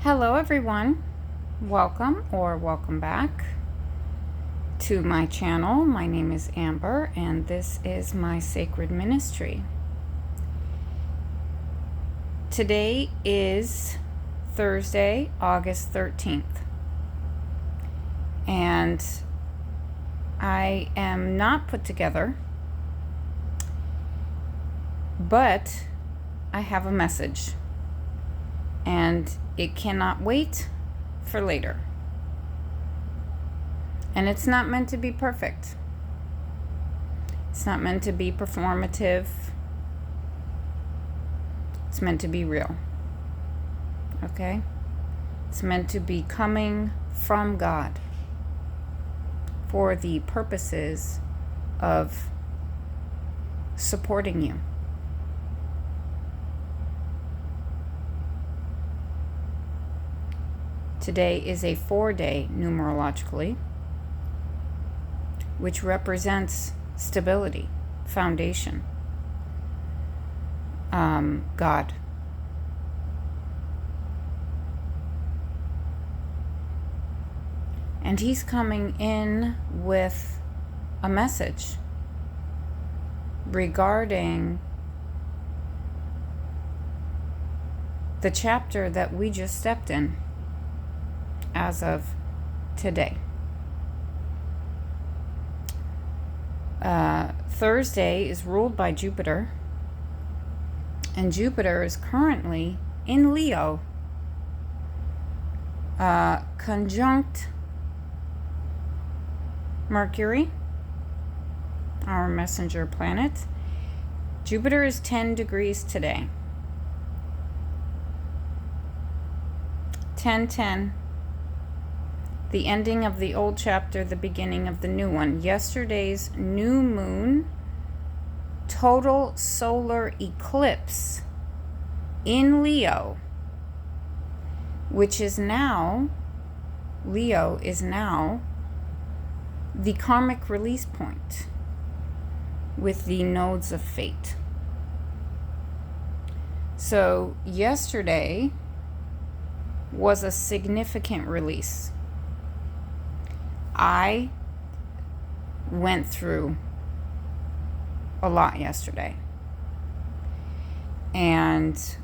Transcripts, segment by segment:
Hello, everyone. Welcome back to my channel. My name is Amber, and this is my sacred ministry. Today is Thursday, August 13th, and I am not put together, but I have a message, and it cannot wait for later. And it's not meant to be perfect. It's not meant to be performative. It's meant to be real. Okay? It's meant to be coming from God for the purposes of supporting you. Today is a 4-day numerologically, which represents stability, foundation, God. And he's coming in with a message regarding the chapter that we just stepped in as of today. Thursday is ruled by Jupiter, and Jupiter is currently in Leo, conjunct Mercury, our messenger planet. Jupiter is 10 degrees today. 10-10. The ending of the old chapter, the beginning of the new one. Yesterday's new moon, total solar eclipse in Leo, which is now, Leo is now the karmic release point with the nodes of fate. So yesterday was a significant release. I went through a lot yesterday, and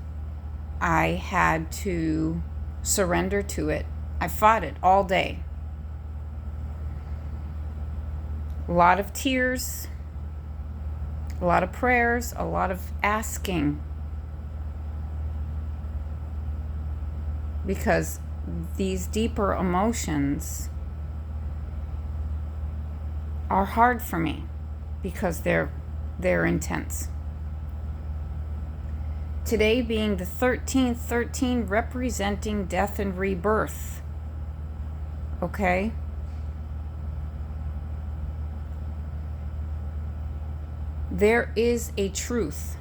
I had to surrender to it. I fought it all day. A lot of tears, a lot of prayers, a lot of asking, because these deeper emotions are hard for me because they're intense. Today being the 13th, 13 representing death and rebirth. Okay? There is a truth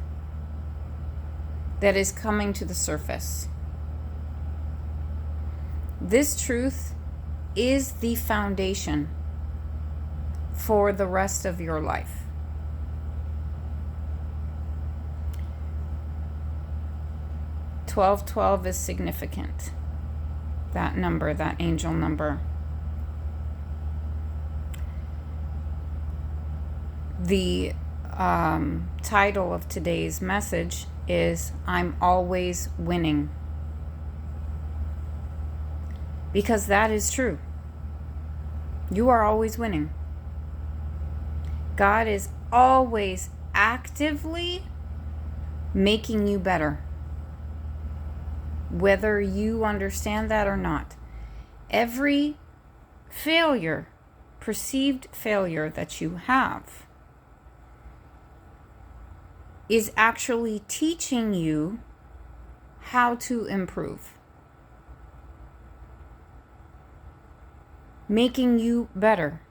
that is coming to the surface. This truth is the foundation for the rest of your life. $1212 is significant. That number, that angel number. The title of today's message is I'm Always Winning. Because that is true. You are always winning. God is always actively making you better, whether you understand that or not. Every failure, perceived failure that you have, is actually teaching you how to improve, making you better.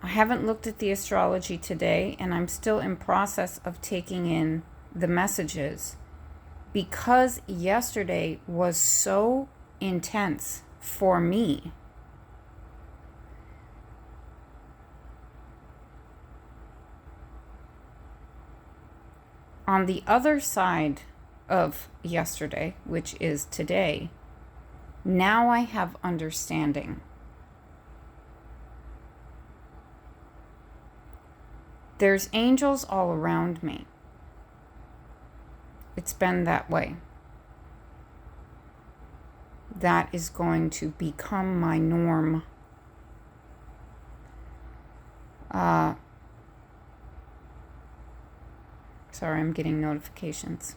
I haven't looked at the astrology today, and I'm still in process of taking in the messages because yesterday was so intense for me. On the other side of yesterday, which is today, now I have understanding. There's angels all around me. It's been that way. That is going to become my norm. Sorry, I'm getting notifications.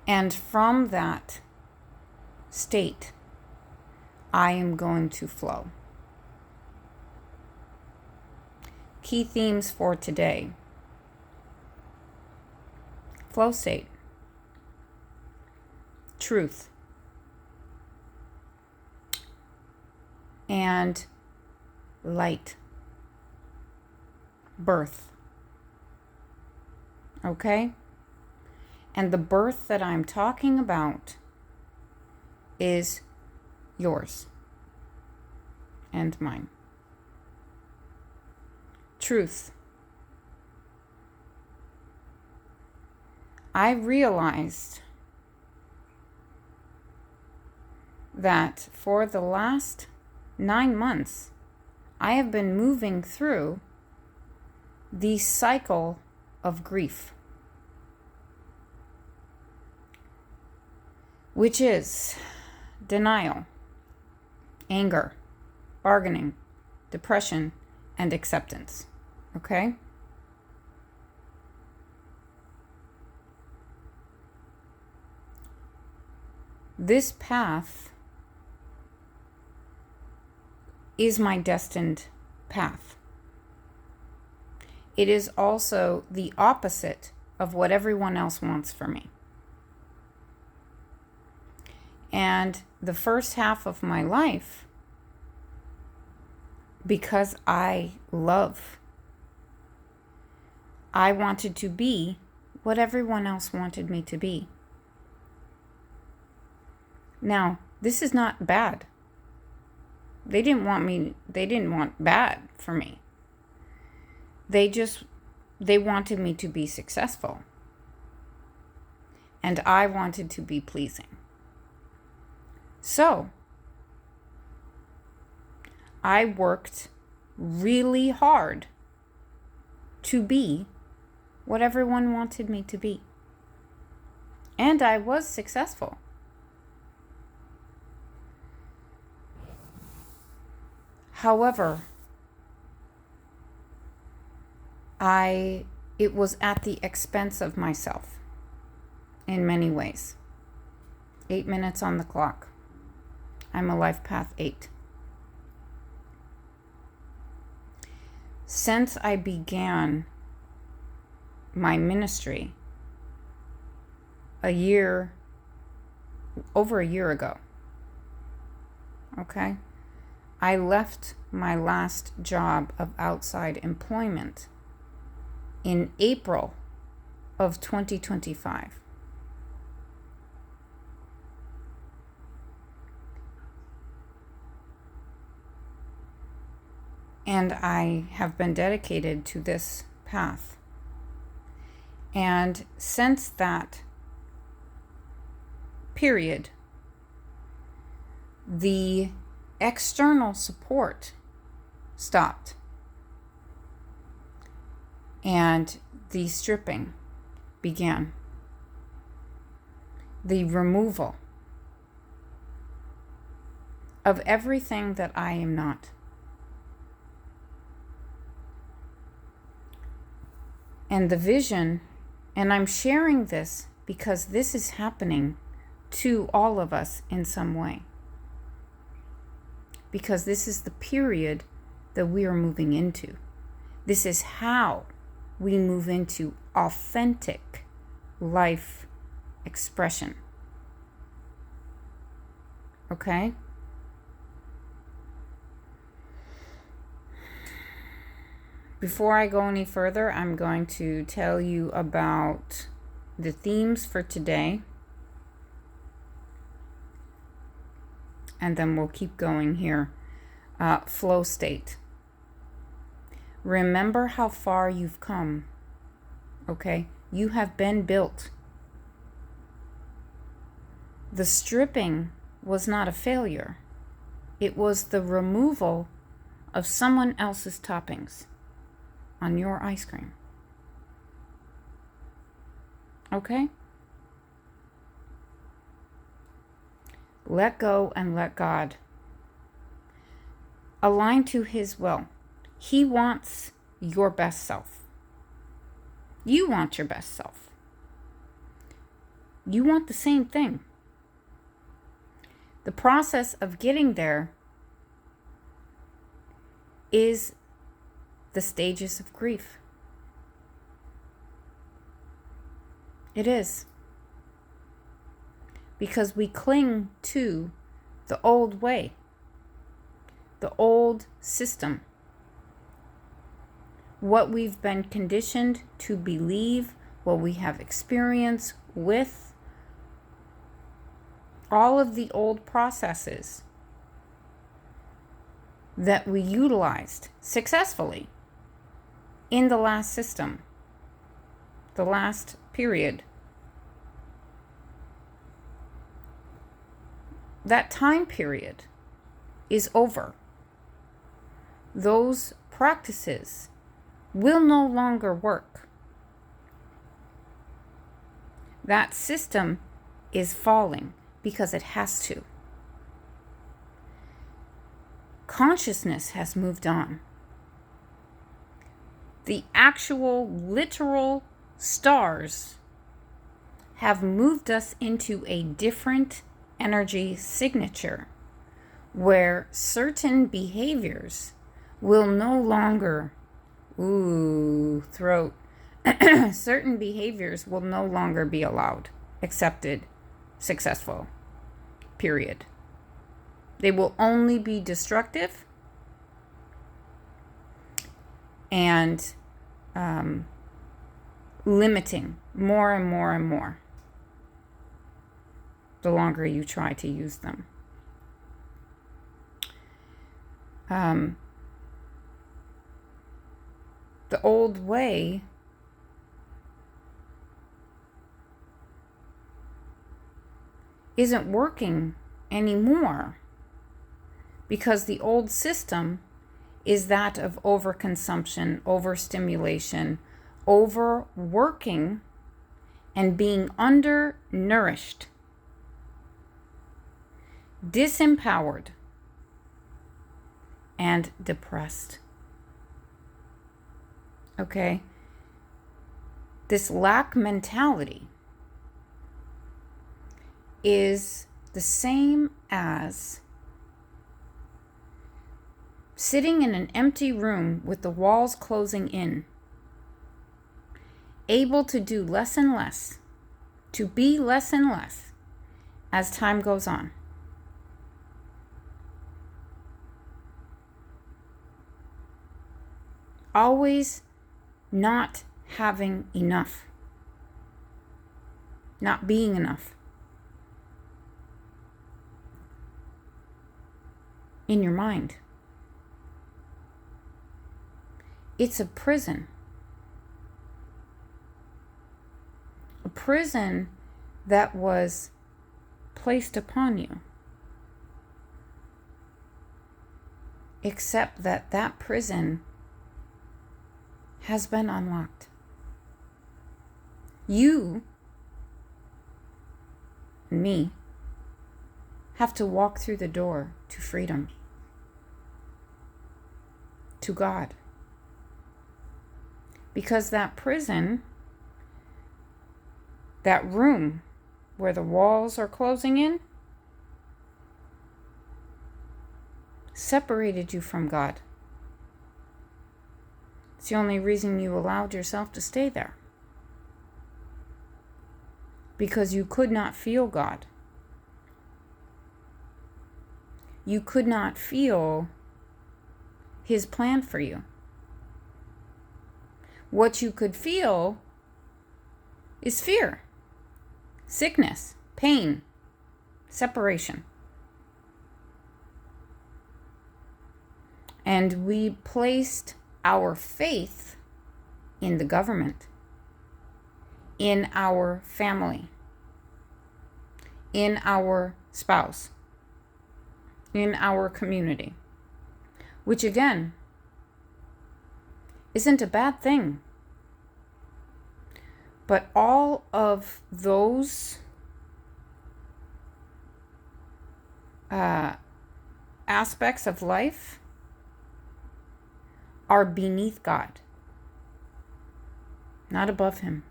And from that state, I am going to flow. Key themes for today. Flow state. Truth. And light. Birth. Okay? And the birth that I'm talking about is yours and mine. Truth. I realized that for the last 9 months, I have been moving through the cycle of grief, which is denial, anger, bargaining, depression, and acceptance. Okay? This path is my destined path. It is also the opposite of what everyone else wants for me. And the first half of my life, because I love, I wanted to be what everyone else wanted me to be. Now, this is not bad. They didn't want bad for me. They wanted me to be successful. And I wanted to be pleasing. So, I worked really hard to be what everyone wanted me to be. And I was successful. However, it was at the expense of myself in many ways. 8 minutes on the clock. I'm a life path 8. Since I began my ministry over a year ago, okay, I left my last job of outside employment in April of 2025. And I have been dedicated to this path. And since that period, the external support stopped. And the stripping began. The removal of everything that I am not. And the vision, and I'm sharing this because this is happening to all of us in some way. Because this is the period that we are moving into. This is how we move into authentic life expression. Okay? Before I go any further, I'm going to tell you about the themes for today. And then we'll keep going here. Flow state. Remember how far you've come. Okay? You have been built. The stripping was not a failure. It was the removal of someone else's toppings on your ice cream. Okay? Let go and let God. Align to His will. He wants your best self. You want your best self. You want the same thing. The process of getting there is the stages of grief. It is. Because we cling to the old way, the old system, what we've been conditioned to believe, what we have experience with, all of the old processes that we utilized successfully in the last system, the last period. That time period is over. Those practices will no longer work. That system is falling because it has to. Consciousness has moved on. The actual literal stars have moved us into a different energy signature where certain behaviors will no longer, throat, certain behaviors will no longer be allowed, accepted, successful, period. They will only be destructive and limiting more and more and more the longer you try to use them. The old way isn't working anymore because the old system is that of overconsumption, overstimulation, overworking, and being undernourished, disempowered, and depressed. Okay? This lack mentality is the same as sitting in an empty room with the walls closing in, able to do less and less, to be less and less as time goes on. Always not having enough, not being enough in your mind. It's a prison. A prison that was placed upon you. Except that that prison has been unlocked. You, me, have to walk through the door to freedom, to God. Because that prison, that room where the walls are closing in, separated you from God. It's the only reason you allowed yourself to stay there. Because you could not feel God. You could not feel His plan for you. What you could feel is fear, sickness, pain, separation. And we placed our faith in the government, in our family, in our spouse, in our community, which again isn't a bad thing. But all of those aspects of life are beneath God, not above him.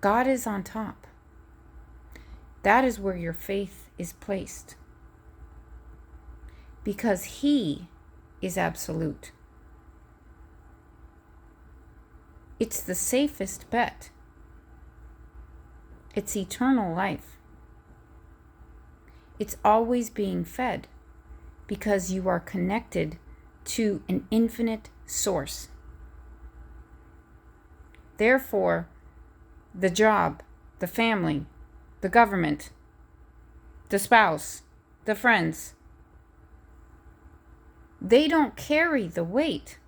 God is on top. That is where your faith is placed, because he is absolute. It's the safest bet. It's eternal life. It's always being fed because you are connected to an infinite source. Therefore, the job, the family, the government, the spouse, the friends, they don't carry the weight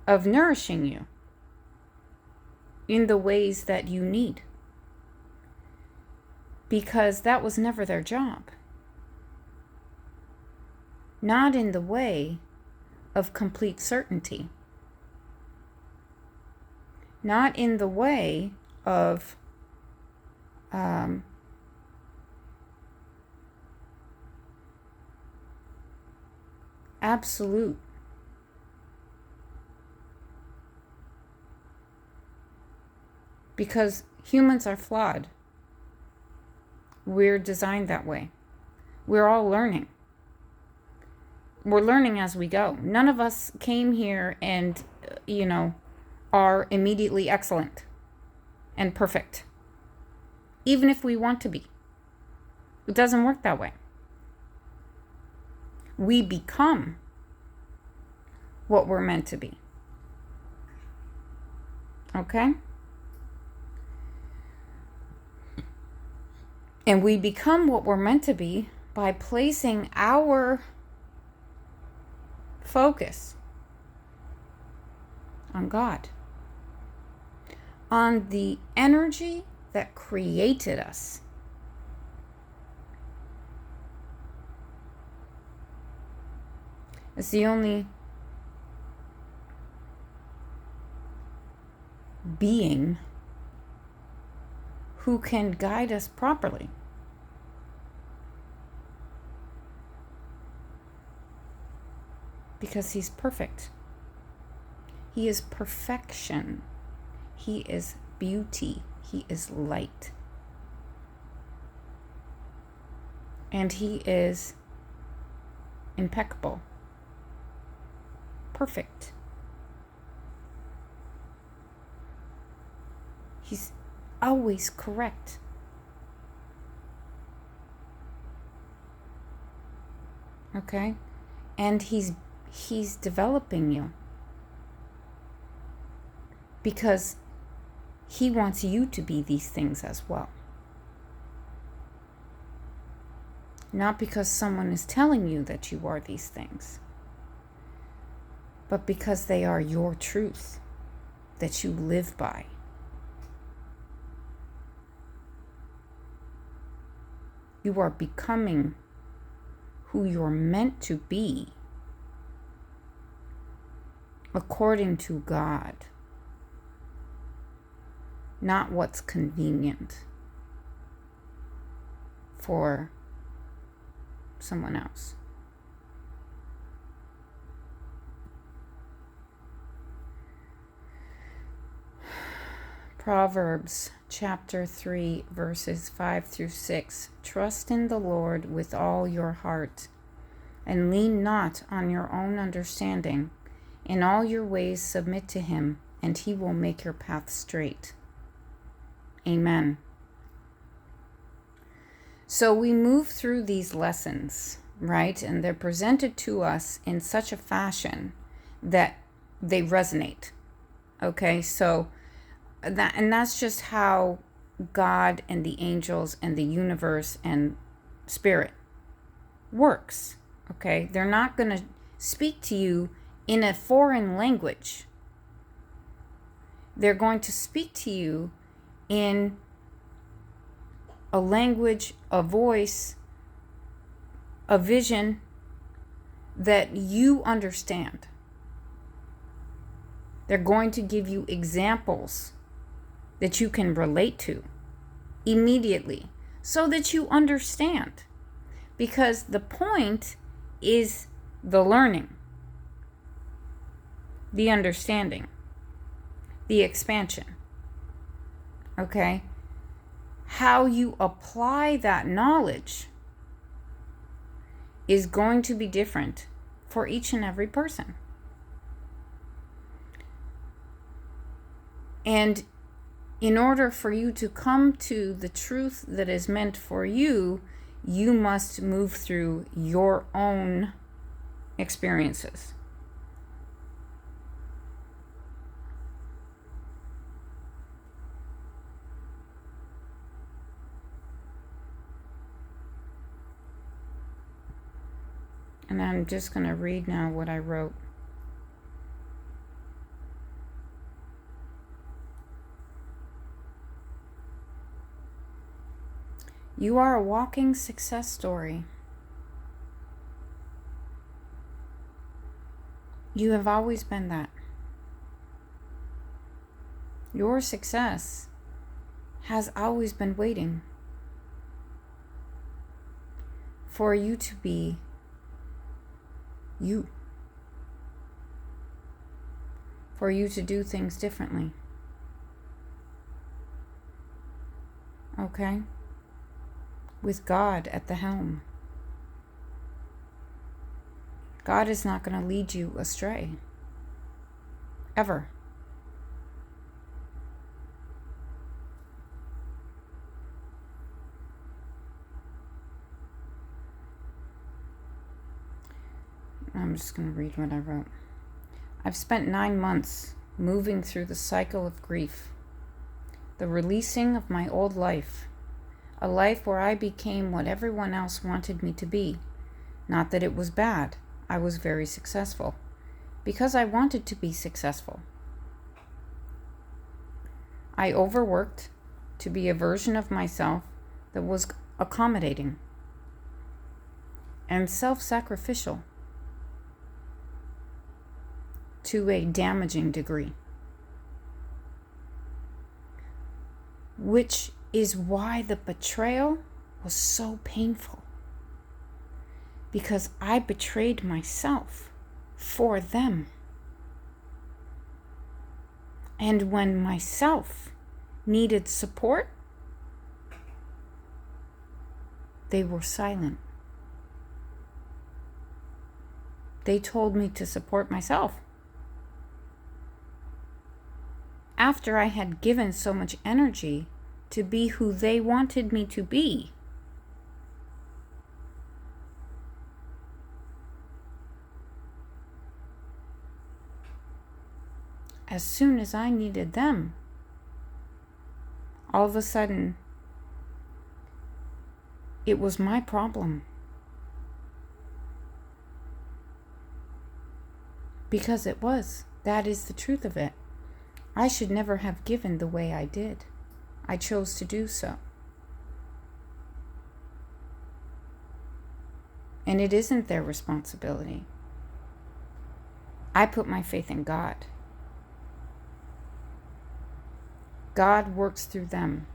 of nourishing you in the ways that you need, because that was never their job. Not in the way of complete certainty. Not in the way of absolute because humans are flawed. We're designed that way. We're all learning. We're learning as we go. None of us came here and, are immediately excellent and perfect, even if we want to be. It doesn't work that way. We become what we're meant to be. Okay? And we become what we're meant to be by placing our focus on God, on the energy that created us. It's the only being who can guide us properly. Because he's perfect. He is perfection. He is beauty. He is light. And he is impeccable. Perfect. He's always correct. Okay? And he's developing you because he wants you to be these things as well. Not because someone is telling you that you are these things, but because they are your truth that you live by. You are becoming who you're meant to be according to God, not what's convenient for someone else. Proverbs chapter 3, verses 5 through 6. Trust in the Lord with all your heart, and lean not on your own understanding. In all your ways submit to him, and he will make your path straight. Amen. So we move through these lessons, right? And they're presented to us in such a fashion that they resonate. Okay, so that's just how God and the angels and the universe and spirit works. Okay, they're not going to speak to you in a foreign language. They're going to speak to you in a language, a voice, a vision that you understand. They're going to give you examples that you can relate to immediately so that you understand. Because the point is the learning, the understanding, the expansion. Okay? How you apply that knowledge is going to be different for each and every person. And in order for you to come to the truth that is meant for you, you must move through your own experiences. And I'm just going to read now what I wrote. You are a walking success story. You have always been that. Your success has always been waiting for you to be you. For you to do things differently. Okay? With God at the helm. God is not going to lead you astray. Ever. I'm just going to read what I wrote. I've spent 9 months moving through the cycle of grief, the releasing of my old life, a life where I became what everyone else wanted me to be. Not that it was bad. I was very successful because I wanted to be successful. I overworked to be a version of myself that was accommodating and self-sacrificial to a damaging degree, which is why the betrayal was so painful, because I betrayed myself for them. And when myself needed support, they were silent. They told me to support myself. After I had given so much energy to be who they wanted me to be. As soon as I needed them, all of a sudden, it was my problem. Because it was. That is the truth of it. I should never have given the way I did. I chose to do so. And it isn't their responsibility. I put my faith in God. God works through them,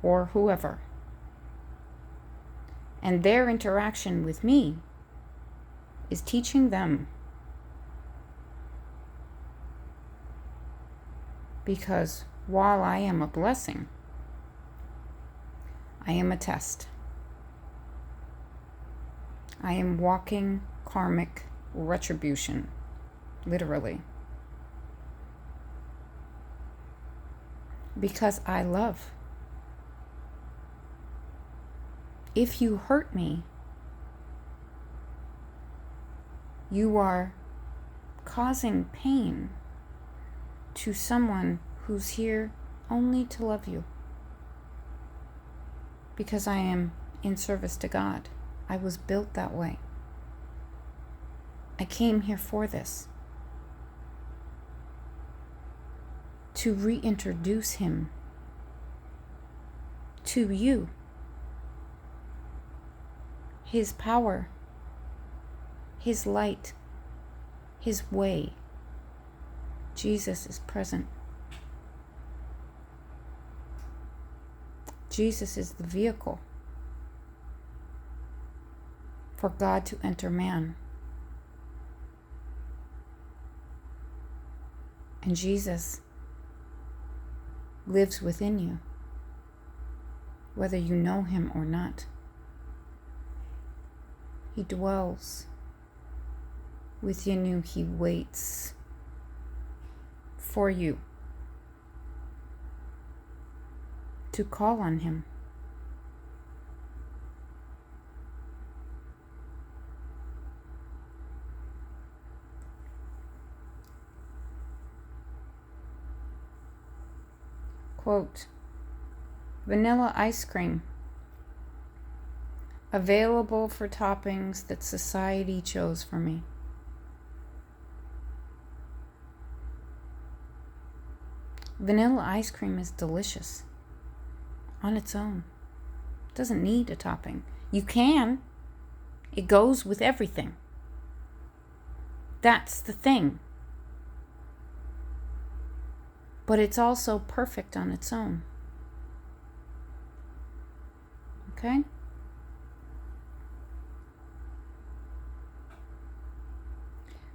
or whoever. And their interaction with me is teaching them. Because while I am a blessing, I am a test. I am walking karmic retribution, literally. Because I love. If you hurt me, you are causing pain to someone who's here only to love you. Because I am in service to God. I was built that way. I came here for this. to reintroduce him to you. His power, his light, his way. Jesus is present. Jesus is the vehicle for God to enter man. And Jesus lives within you, whether you know him or not. He dwells within you. He waits for you to call on him. Quote, vanilla ice cream, available for toppings that society chose for me. Vanilla ice cream is delicious on its own. It doesn't need a topping. You can. It goes with everything. That's the thing. But it's also perfect on its own. Okay?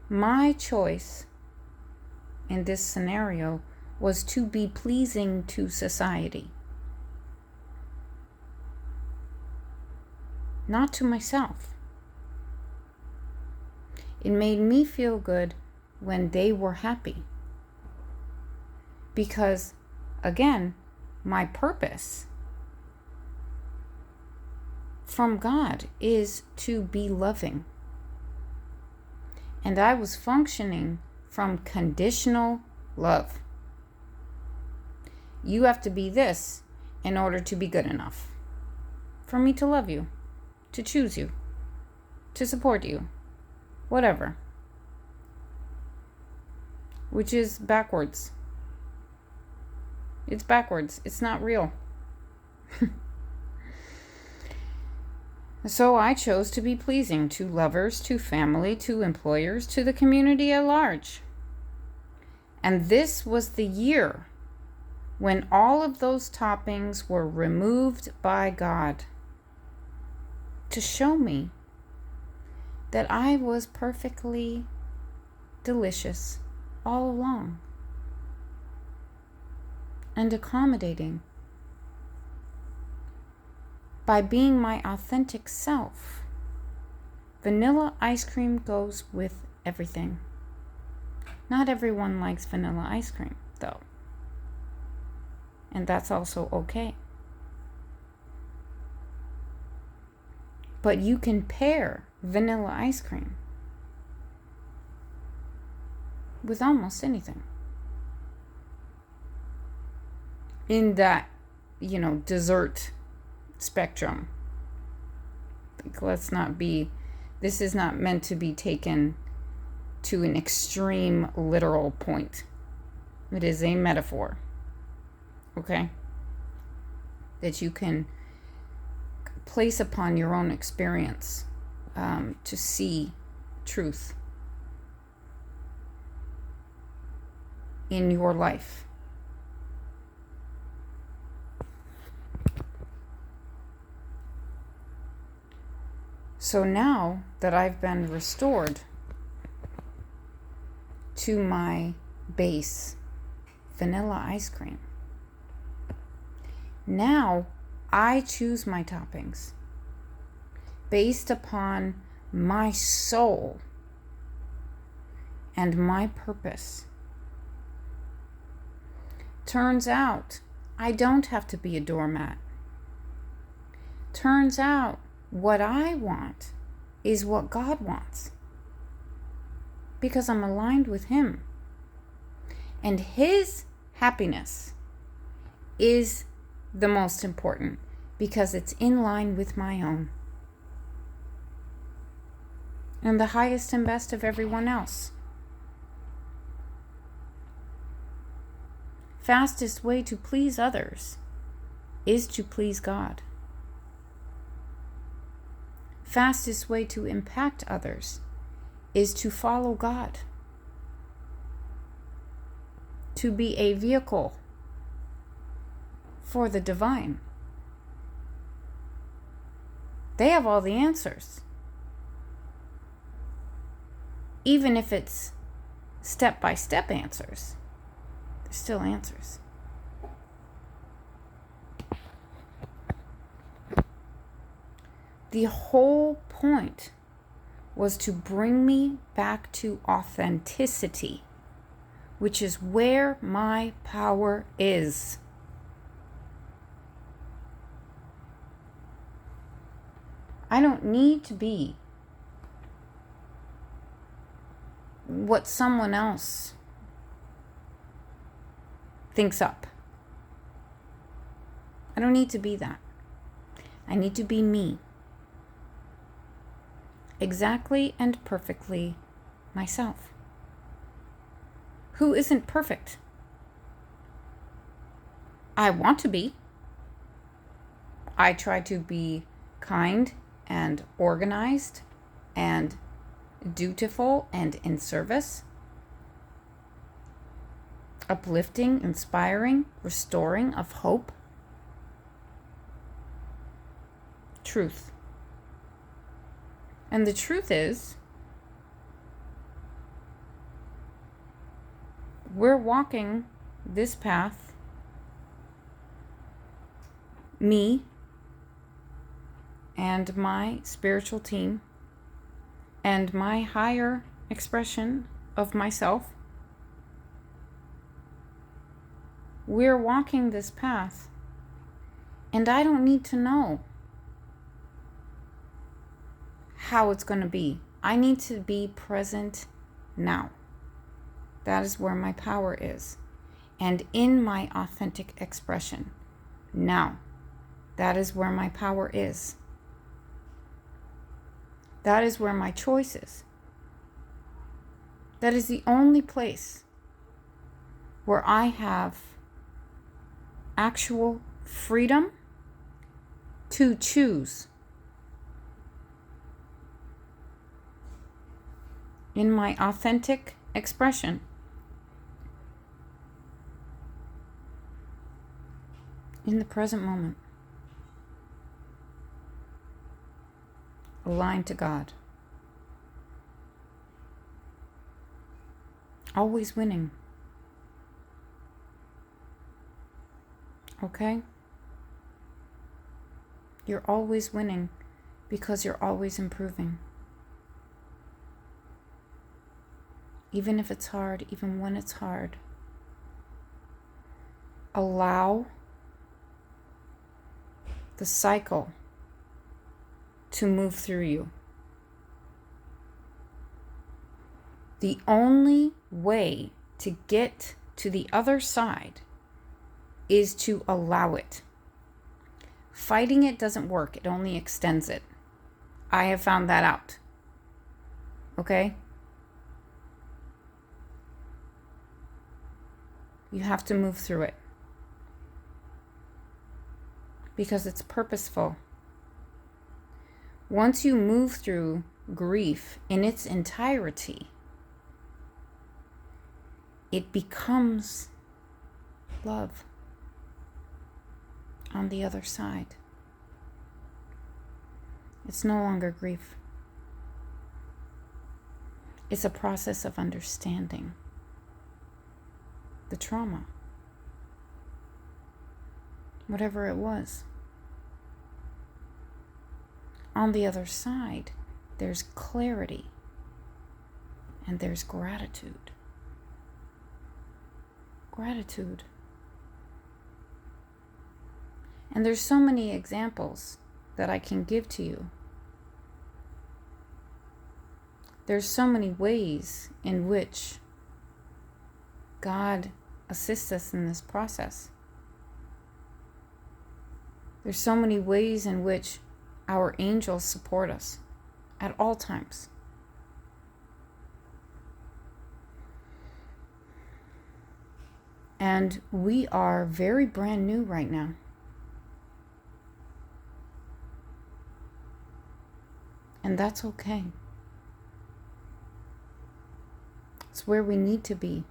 My choice in this scenario was to be pleasing to society, not to myself. It made me feel good when they were happy. Because, again, my purpose from God is to be loving. And I was functioning from conditional love. You have to be this in order to be good enough for me to love you, to choose you, to support you, whatever. Which is backwards. It's backwards. It's not real. So I chose to be pleasing to lovers, to family, to employers, to the community at large. And this was the year when all of those toppings were removed by God to show me that I was perfectly delicious all along and accommodating. By being my authentic self, vanilla ice cream goes with everything. Not everyone likes vanilla ice cream, though. And that's also okay. But you can pair vanilla ice cream with almost anything. In that, dessert spectrum. This is not meant to be taken to an extreme literal point. It is a metaphor. Okay? That you can place upon your own experience to see truth in your life. So now that I've been restored to my base vanilla ice cream, now I choose my toppings based upon my soul and my purpose. Turns out I don't have to be a doormat. Turns out what I want is what God wants, because I'm aligned with Him. And His happiness is the most important, because it's in line with my own. And the highest and best of everyone else. fastest way to please others is to please God. Fastest way to impact others is to follow God. To be a vehicle for the divine. They have all the answers. Even if it's step-by-step answers, they're still answers. The whole point was to bring me back to authenticity, which is where my power is. I don't need to be what someone else thinks up. I don't need to be that. I need to be me. Exactly and perfectly myself. Who isn't perfect? I want to be. I try to be kind and organized and dutiful and in service, uplifting, inspiring, restoring of hope, truth. And the truth is, we're walking this path, me and my spiritual team and my higher expression of myself. We're walking this path, and I don't need to know how it's going to be. I need to be present now. That is where my power is. And in my authentic expression now, that is where my power is. That is where my choice is. That is the only place where I have actual freedom to choose. In my authentic expression. In the present moment. Aligned to God. Always winning. Okay? You're always winning because you're always improving. Even if it's hard, even when it's hard. Allow the cycle to move through you. The only way to get to the other side is to allow it. Fighting it doesn't work. It only extends it. I have found that out. Okay? You have to move through it. Because it's purposeful. Once you move through grief in its entirety, it becomes love on the other side. It's no longer grief. It's a process of understanding the trauma, whatever it was. On the other side, there's clarity and there's gratitude. Gratitude. And there's so many examples that I can give to you. There's so many ways in which God assists us in this process. There's so many ways in which our angels support us at all times. And we are very brand new right now. And that's okay. It's where we need to be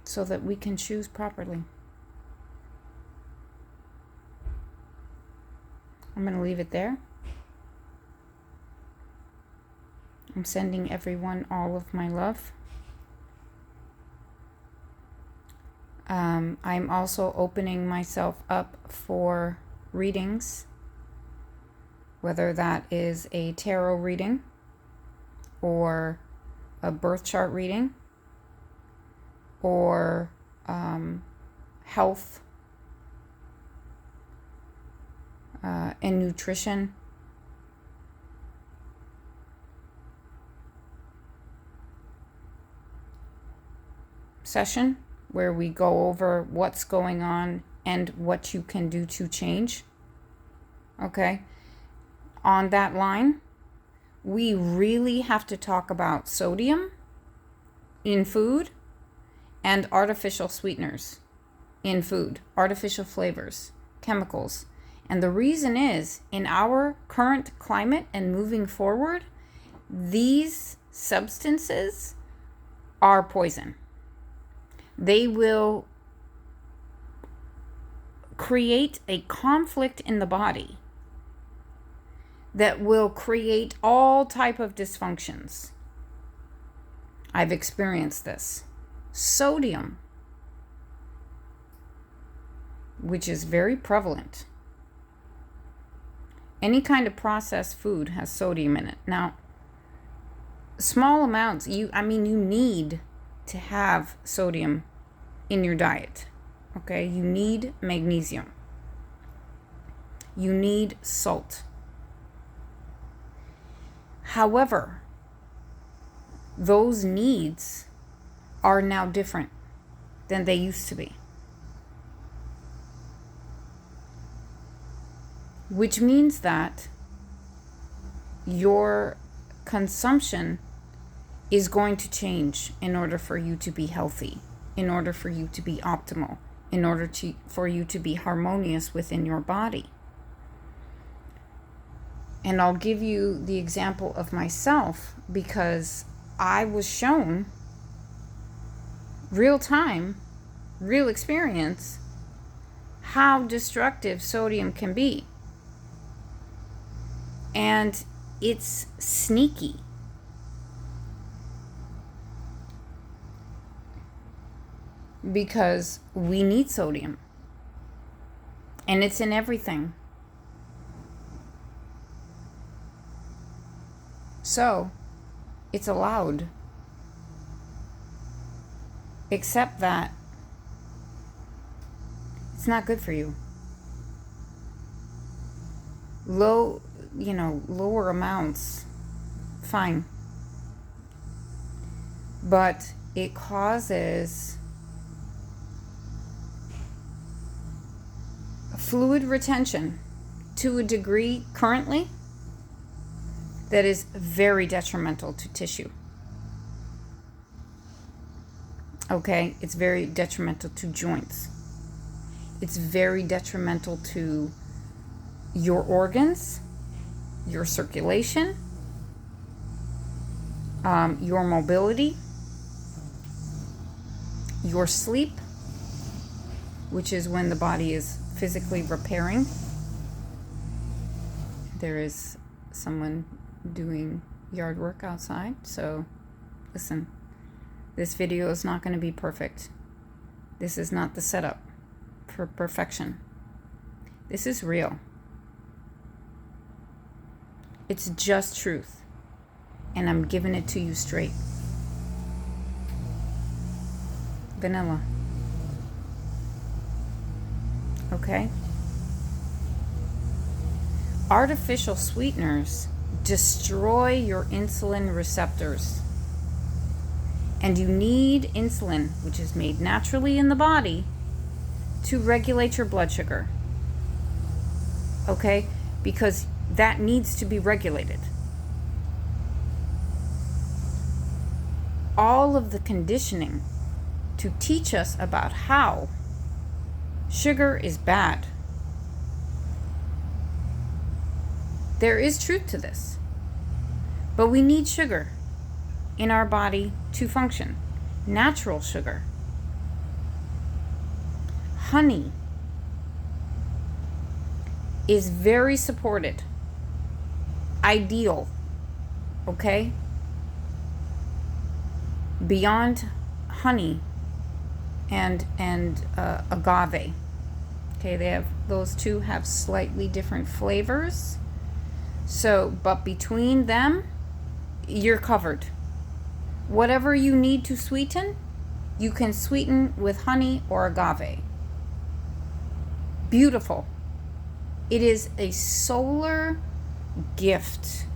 so that we can choose properly. I'm going to leave it there. I'm sending everyone all of my love. I'm also opening myself up for readings, whether that is a tarot reading or a birth chart reading or health and nutrition. Session where we go over what's going on and what you can do to change. Okay? On that line, we really have to talk about sodium in food and artificial sweeteners in food, artificial flavors, chemicals. And the reason is, in our current climate and moving forward, these substances are poison. They will create a conflict in the body that will create all type of dysfunctions. I've experienced this. Sodium, which is very prevalent. Any kind of processed food has sodium in it. Now, small amounts, you need to have sodium in your diet. Okay? You need magnesium. You need salt. However, those needs are now different than they used to be. Which means that your consumption is going to change in order for you to be healthy, in order for you to be optimal, in order for you to be harmonious within your body. And I'll give you the example of myself because I was shown real time, real experience, how destructive sodium can be. And it's sneaky. Because we need sodium. And it's in everything. So, it's allowed. Except that it's not good for you. Lower amounts, fine. But it causes fluid retention to a degree currently that is very detrimental to tissue. Okay, it's very detrimental to joints. It's very detrimental to your organs, your circulation, your mobility, your sleep, which is when the body is physically repairing. There is someone doing yard work outside, so listen, this video is not going to be perfect. This is not the setup for perfection. This is real. It's just truth, and I'm giving it to you straight. Vanilla. Okay? Artificial sweeteners destroy your insulin receptors. And you need insulin, which is made naturally in the body, to regulate your blood sugar. Okay? Because that needs to be regulated. all of the conditioning to teach us about how sugar is bad. There is truth to this, but we need sugar in our body to function. Natural sugar. Honey is very supported. Ideal. Okay? Beyond honey and agave. Okay, those two have slightly different flavors. So, but between them, you're covered. Whatever you need to sweeten, you can sweeten with honey or agave. Beautiful. It is a solar gift.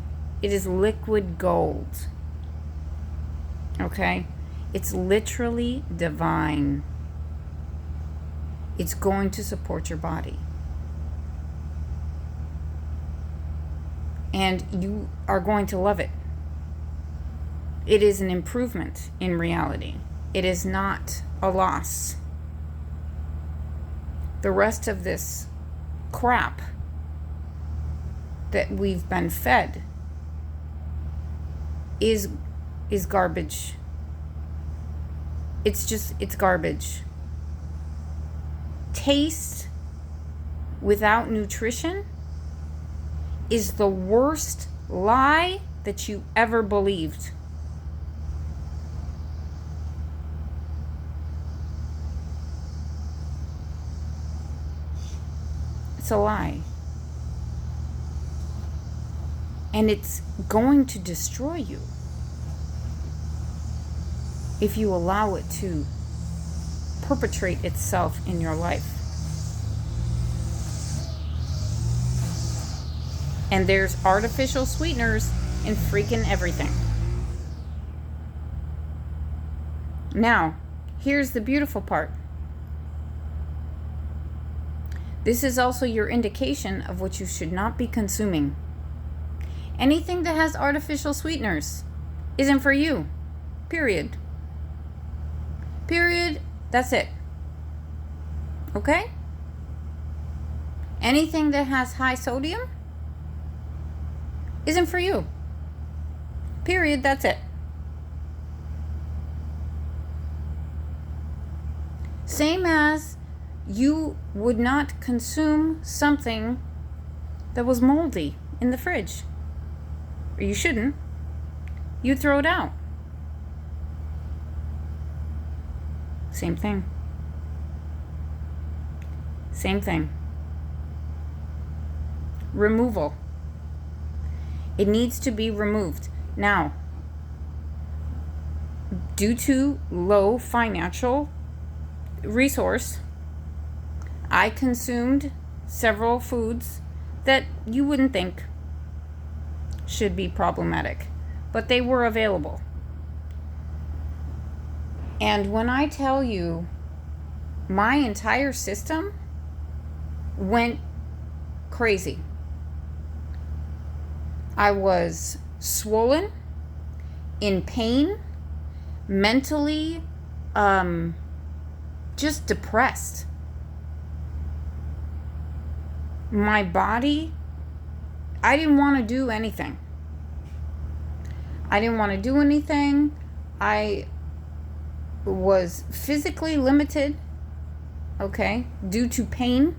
It is liquid gold. Okay? It's literally divine. It's going to support your body. And you are going to love it. It is an improvement in reality. It is not a loss. The rest of this crap that we've been fed is garbage. It's garbage. Taste without nutrition is the worst lie that you ever believed. It's a lie. And it's going to destroy you if you allow it to perpetrate itself in your life. And there's artificial sweeteners in freaking everything. Now, here's the beautiful part. This is also your indication of what you should not be consuming. Anything that has artificial sweeteners isn't for you. Period. Period. That's it. Okay? Anything that has high sodium isn't for you. Period. That's it. Same as you would not consume something that was moldy in the fridge. Or you shouldn't. You'd throw it out. Same thing. Same thing. Removal. It needs to be removed. Now, due to low financial resource, I consumed several foods that you wouldn't think should be problematic, but they were available. And when I tell you, my entire system went crazy. I was swollen, in pain, mentally, just depressed. My body, I didn't want to do anything. I was physically limited, okay, due to pain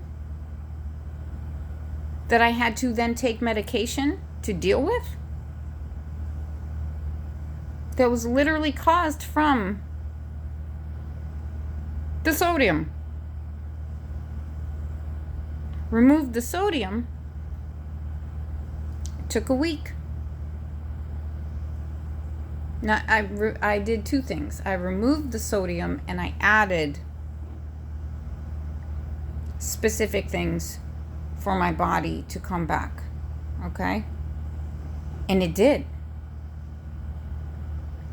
that I had to then take medication to deal with. That was literally caused from the sodium. Removed the sodium. It took a week. Now, I did two things. I removed the sodium and I added specific things for my body to come back. Okay? And it did.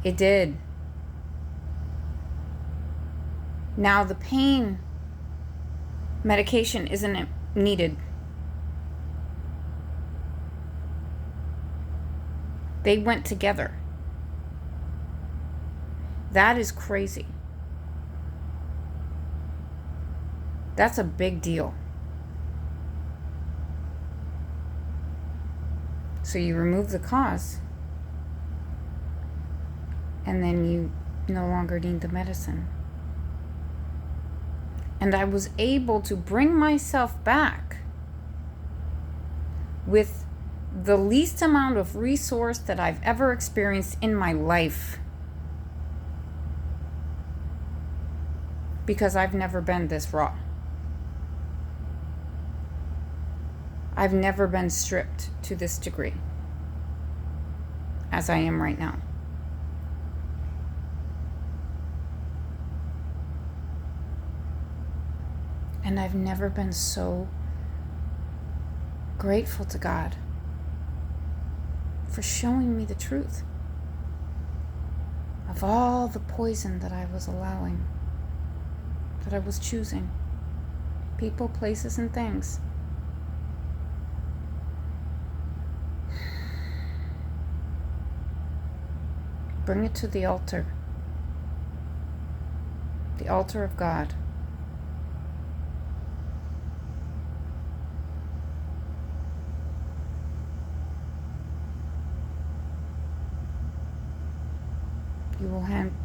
It did. Now the pain medication isn't needed. They went together. That is crazy. That's a big deal. So you remove the cause, and then you no longer need the medicine. And I was able to bring myself back with the least amount of resource that I've ever experienced in my life. Because I've never been this raw. I've never been stripped to this degree as I am right now. And I've never been so grateful to God for showing me the truth of all the poison that I was allowing, that I was choosing. People, places, and things. Bring it to the altar of God.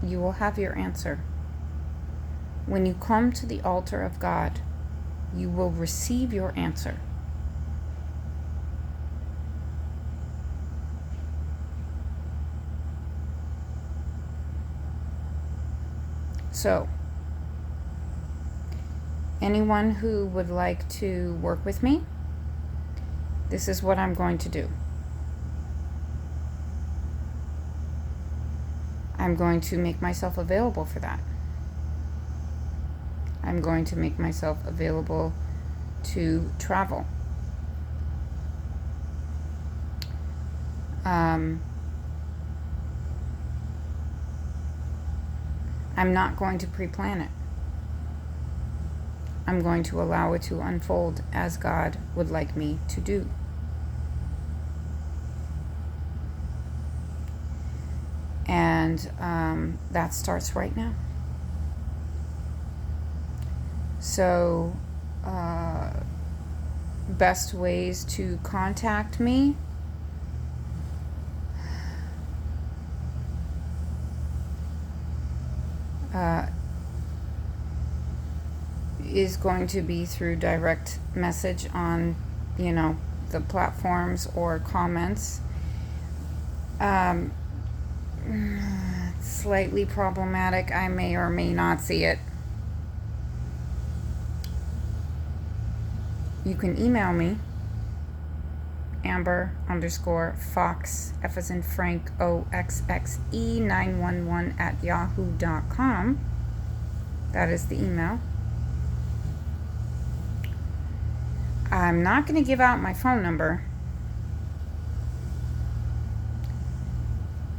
You will have your answer. When you come to the altar of God, you will receive your answer. So, anyone who would like to work with me, this is what I'm going to do. I'm going to make myself available for that. I'm going to make myself available to travel. I'm not going to pre-plan it. I'm going to allow it to unfold as God would like me to do. And that starts right now. So, best ways to contact me. Is going to be through direct message on, the platforms or comments. Slightly problematic. I may or may not see it. You can email me, Amber_Fox, F as in Frank, OXXE 911 at yahoo.com. That is the email. I'm not going to give out my phone number.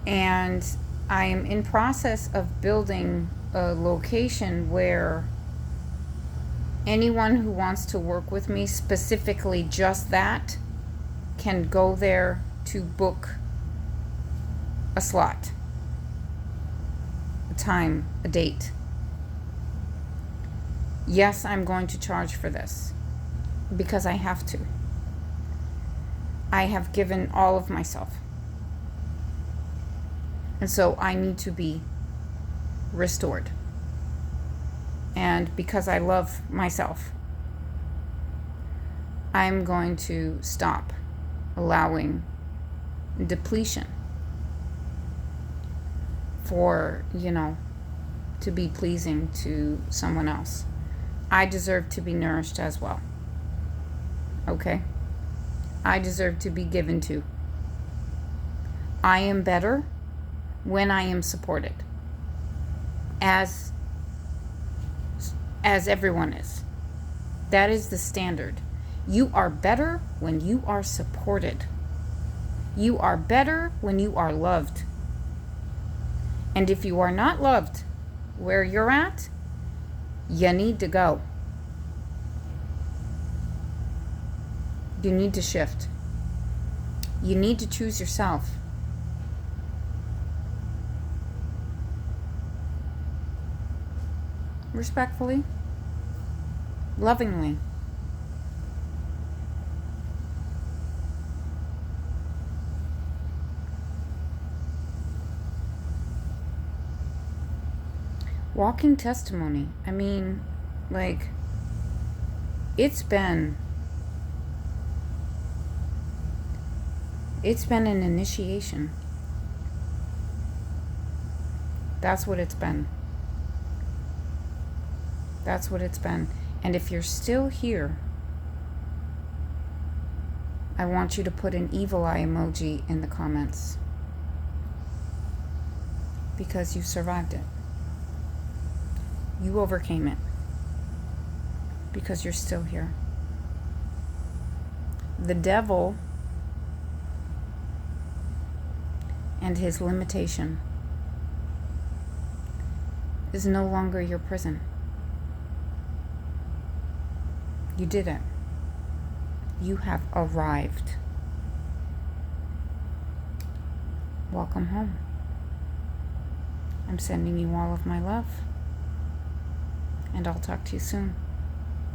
And I am in process of building a location where anyone who wants to work with me, specifically just that, can go there to book a slot, a time, a date. Yes, I'm going to charge for this because I have to. I have given all of myself. And so I need to be restored. And because I love myself, I'm going to stop allowing depletion for, to be pleasing to someone else. I deserve to be nourished as well. Okay? I deserve to be given to. I am better when I am supported, as everyone is. That is the standard. You are better when you are supported. You are better when you are loved. And if you are not loved where you're at, you need to go. You need to shift. You need to choose yourself. respectfully, lovingly. Walking testimony. I mean, like, it's been an initiation. That's what it's been. That's what it's been. And if you're still here, I want you to put an evil eye emoji in the comments, because you survived it. You overcame it, because you're still here. The devil and his limitation is no longer your prison. You did it. You have arrived. Welcome home. I'm sending you all of my love, and I'll talk to you soon.